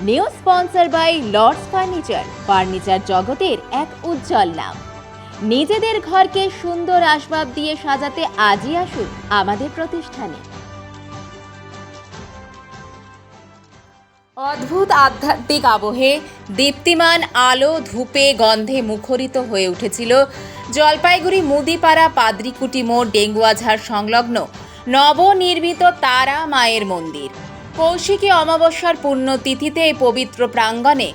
New sponsor by Lords furniture জগতের এক উজ্জ্বল নাম। নিজেদের ঘরকে সুন্দর আসবাব দিয়ে সাজাতে আজই আসুন আমাদের প্রতিষ্ঠানে। অদ্ভুত আধ্যাত্মিক আবহে দীপ্তিমান আলো ধূপে গন্ধে মুখরিত হয়ে উঠেছিল জলপাইগুড়ি মুদিপাড়া পাদ্রিকুটি মোড় ডেঙ্গুয়াঝাড় সংলগ্ন নবনির্মিত তারা মায়ের মন্দির। কৌশিকী অমাবস্যার পুণ্যতিথিতে এই পবিত্র প্রাঙ্গণে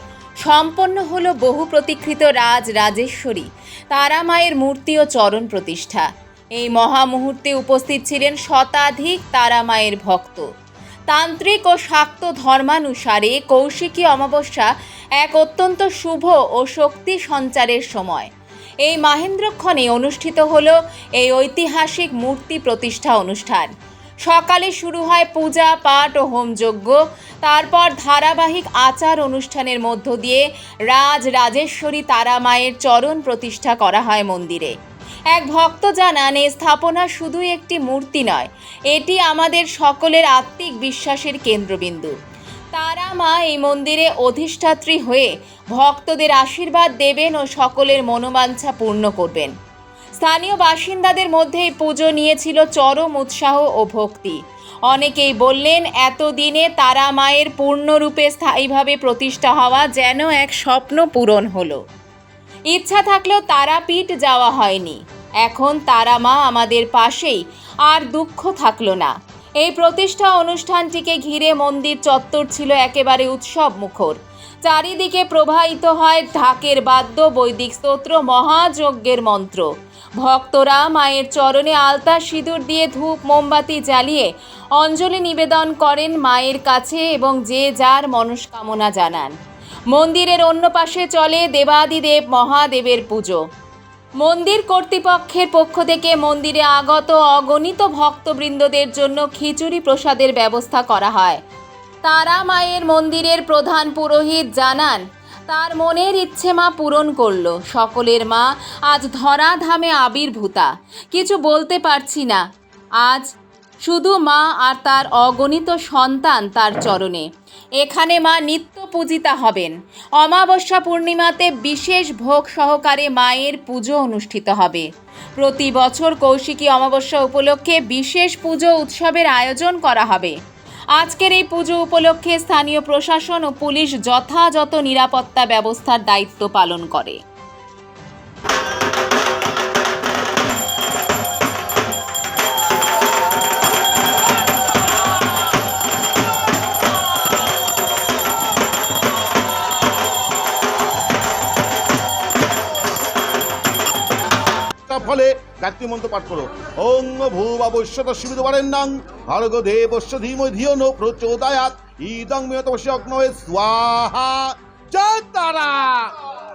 সম্পন্ন হল বহু প্রতীক্ষিত রাজরাজেশ্বরী তারা মায়ের মূর্তি ও চরণ প্রতিষ্ঠা। এই মহামুহূর্তে উপস্থিত ছিলেন শতাধিক তারা মায়ের ভক্ত। তান্ত্রিক ও শাক্ত ধর্মানুসারে কৌশিকী অমাবস্যা এক অত্যন্ত শুভ ও শক্তি সঞ্চারের সময়। এই মাহেন্দ্রক্ষণে অনুষ্ঠিত হল এই ঐতিহাসিক মূর্তি প্রতিষ্ঠা অনুষ্ঠান। সকালে শুরু হয় পূজা পাঠ ও হোমযজ্ঞ, তারপর ধারাবাহিক আচার অনুষ্ঠানের মধ্য দিয়ে রাজরাজেশ্বরী তারা মায়ের চরণ প্রতিষ্ঠা করা হয় মন্দিরে। এক ভক্ত জানান, এই স্থাপনা শুধুই একটি মূর্তি নয়, এটি আমাদের সকলের আত্মিক বিশ্বাসের কেন্দ্রবিন্দু। তারা মা এই মন্দিরে অধিষ্ঠাত্রী হয়ে ভক্তদের আশীর্বাদ দেবেন ও সকলের মনোবাঞ্ছা পূর্ণ করবেন। স্থানীয় বাসিন্দাদের মধ্যে এই পুজো নিয়েছিল চরম উৎসাহ ও ভক্তি। অনেকেই বললেন, এতদিনে তারা মায়ের পূর্ণরূপে স্থায়ীভাবে প্রতিষ্ঠা হওয়া যেন এক স্বপ্ন পূরণ হলো। ইচ্ছা থাকলেও তারাপীঠ যাওয়া হয়নি। এখন তারা মা আমাদের পাশেই, আর দুঃখ থাকলো না। এই প্রতিষ্ঠা অনুষ্ঠানটিকে ঘিরে মন্দির চত্বর ছিল একেবারে উৎসব মুখর। চারিদিকে প্রবাহিত হয় ঢাকের বাদ্য, বৈদিক স্তোত্র, মহাযজ্ঞের মন্ত্র। ভক্তরা মায়ের চরণে আলতা সিঁদুর দিয়ে ধূপ মোমবাতি জ্বালিয়ে অঞ্জলি নিবেদন করেন মায়ের কাছে এবং যে যার মনস্কামনা জানান। মন্দিরের অন্য পাশে চলে দেবাদিদেব মহাদেবের পুজো। মন্দির কর্তৃপক্ষের পক্ষ থেকে মন্দিরে আগত অগণিত ভক্তবৃন্দদের জন্য খিচুড়ি প্রসাদের ব্যবস্থা করা হয়। তারা মায়ের মন্দিরের প্রধান পুরোহিত জানান, তার মনের ইচ্ছে মা পূরণ করল। সকলের মা আজ ধরাধামে আবির্ভূতা। কিছু বলতে পারছি না, আজ শুধু মা আর তার অগণিত সন্তান তার চরণে। এখানে মা নিত্য পূজিতা হবেন। অমাবস্যা পূর্ণিমাতে বিশেষ ভোগ সহকারে মায়ের পুজো অনুষ্ঠিত হবে। প্রতি বছর কৌশিকী অমাবস্যা উপলক্ষে বিশেষ পুজো উৎসবের আয়োজন করা হবে। আজকের এই পুজো উপলক্ষে স্থানীয় প্রশাসন ও পুলিশ যথাযথ নিরাপত্তা ব্যবস্থার দায়িত্ব পালন করে। ফলে গায়ত্রী মন্ত্র পাঠ করো। ওং ভূবাবশ্যত শিবিদবারেণ্যং ভার্গো দেবস্য ধীমহি ধিয়ো ন প্রচোদয়াৎ ইদং মে তপস্য অগ্নয়ে স্বাহা। জয় তারা,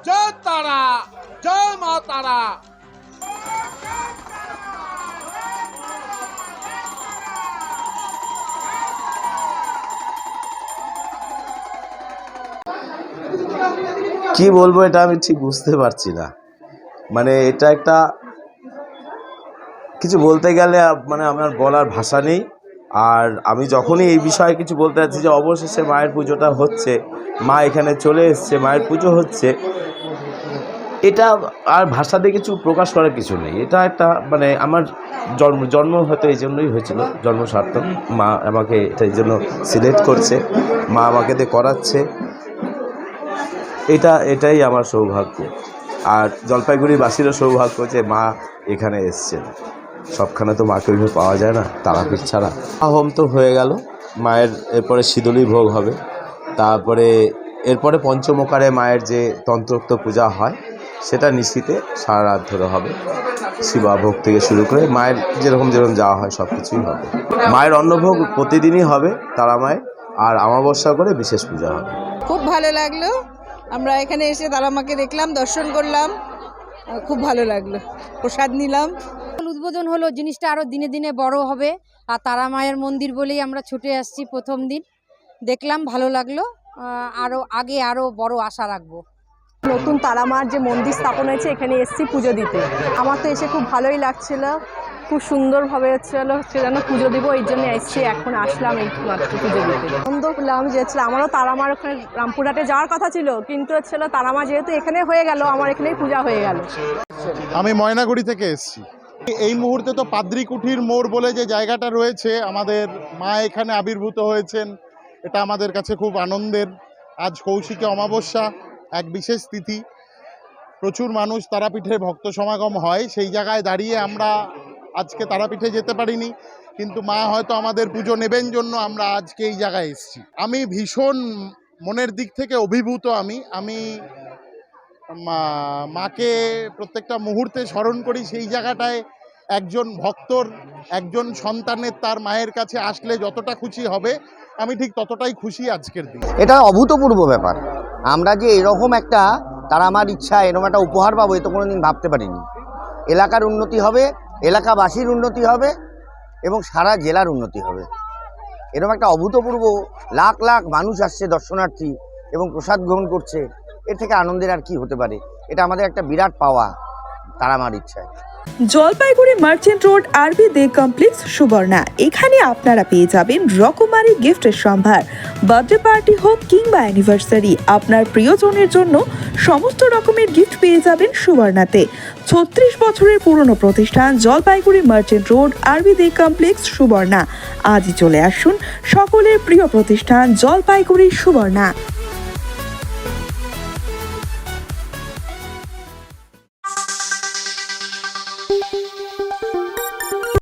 জয় তারা, জয় মা তারা। কি বলবো, এটা আমি ঠিক বুঝতে পারছি না। মানে এটা একটা কিছু বলতে গেলে মানে আমার বলার ভাষা নেই। আর আমি যখনই এই বিষয়ে কিছু বলতে যাচ্ছি যে অবশেষে মায়ের পুজোটা হচ্ছে, মা এখানে চলে এসছে, মায়ের পুজো হচ্ছে, এটা আর ভাষা দিয়ে কিছু প্রকাশ করার কিছু নেই। এটা একটা মানে আমার জন্ম হয়তো এই জন্যই হয়েছিল, জন্ম সার্থক। মা আমাকে এটা এই জন্য সিলেক্ট করছে, মা আমাকে দিয়ে করাচ্ছে। এটাই আমার সৌভাগ্য। আর জলপাইগুড়িবাসীরও সৌভাগ্য যে মা এখানে এসছেন। সবখানে তো মাকে ওইভাবে পাওয়া যায় না তারাপীঠ ছাড়া। হোম তো হয়ে গেল, মায়ের এরপরে শীতলী ভোগ হবে। তারপরে এরপরে পঞ্চমকারে মায়ের যে তন্ত্রোক্ত পূজা হয় সেটা নিশ্চিতে সারা রাত ধরে হবে। শিবা ভোগ থেকে শুরু করে মায়ের যেরকম যাওয়া হয় সব কিছুই হবে। মায়ের অন্নভোগ প্রতিদিনই হবে তারা মায়ের, আর অমাবস্যা করে বিশেষ পূজা হবে। খুব ভালো লাগলো, আমরা এখানে এসে তারা মাকে দেখলাম, দর্শন করলাম, খুব ভালো লাগলো, প্রসাদ নিলাম। উদ্বোধন হলো, জিনিসটা আরও দিনে দিনে বড় হবে। আর তারা মায়ের মন্দির বলেই আমরা ছুটে আসছি। প্রথম দিন দেখলাম, ভালো লাগলো, আরও বড় আশা রাখবো। নতুন তারা মার যে মন্দির স্থাপন হয়েছে, এখানে এসেছি পুজো দিতে। আমার তো এসে খুব ভালোই লাগছিল। খুব সুন্দরভাবে হচ্ছে যেন পুজো দিব, এই জন্য এসেছি, এখন আসলাম এই মাত্র পুজো দিতে। আনন্দ পেলাম যে আমারও তারামার ওখানে রামপুরহাটে যাওয়ার কথা ছিল, কিন্তু তারামা যেহেতু এখানে হয়ে গেল, আমার এখানেই পূজা হয়ে গেল। আমি ময়নাগুড়ি থেকে এসেছি। এই মুহূর্তে তো পাদ্রীকুঠির মোড় বলে যে জায়গাটা রয়েছে, আমাদের মা এখানে আবির্ভূত হয়েছেন, এটা আমাদের কাছে খুব আনন্দের। আজ কৌশিকী অমাবস্যা, এক বিশেষ তিথি, প্রচুর মানুষ তারাপীঠে ভক্ত সমাগম হয়। সেই জায়গায় দাঁড়িয়ে আমরা আজকে তারাপীঠে যেতে পারিনি, কিন্তু মা হয়তো আমাদের পুজো নেবেন জন্য আমরা আজকে এই জায়গায় এসেছি। আমি ভীষণ মনের দিক থেকে অভিভূত। আমি মাকে প্রত্যেকটা মুহূর্তে স্মরণ করি। সেই জায়গাটায় একজন ভক্তর, একজন সন্তানের তার মায়ের কাছে আসলে যতটা খুশি হবে, আমি ঠিক ততটাই খুশি আজকের দিন। এটা অভূতপূর্ব ব্যাপার। আমরা যে এরকম একটা, তারা আমার ইচ্ছা এরকম একটা উপহার পাবো, এ তো কোনোদিন ভাবতে পারিনি। এলাকার উন্নতি হবে, এলাকাবাসীর উন্নতি হবে এবং সারা জেলার উন্নতি হবে। এরকম একটা অভূতপূর্ব, লাখ লাখ মানুষ আসছে দর্শনার্থী এবং প্রসাদ গ্রহণ করছে, এর থেকে আনন্দের আর কি হতে পারে। এটা আমাদের একটা বিরাট পাওয়া তারা আমার ইচ্ছায়। জলপাইগুড়ি মার্চেন্ট রোড আরবি দে কমপ্লেক্স সুবর্ণা, এখানে আপনারা পেয়ে যাবেন রকমারি গিফটের সম্ভার। বার্থডে পার্টি হোক কিংবা অ্যানিভার্সারি, আপনার প্রিয়জনের জন্য সমস্ত রকমের গিফট পেয়ে যাবেন সুবর্ণাতে। 36 বছরের পুরনো প্রতিষ্ঠান জলপাইগুড়ি মার্চেন্ট রোড আরবি দে কমপ্লেক্স সুবর্ণা। আজই চলে আসুন সকলের প্রিয় প্রতিষ্ঠান জলপাইগুড়ি সুবর্ণা।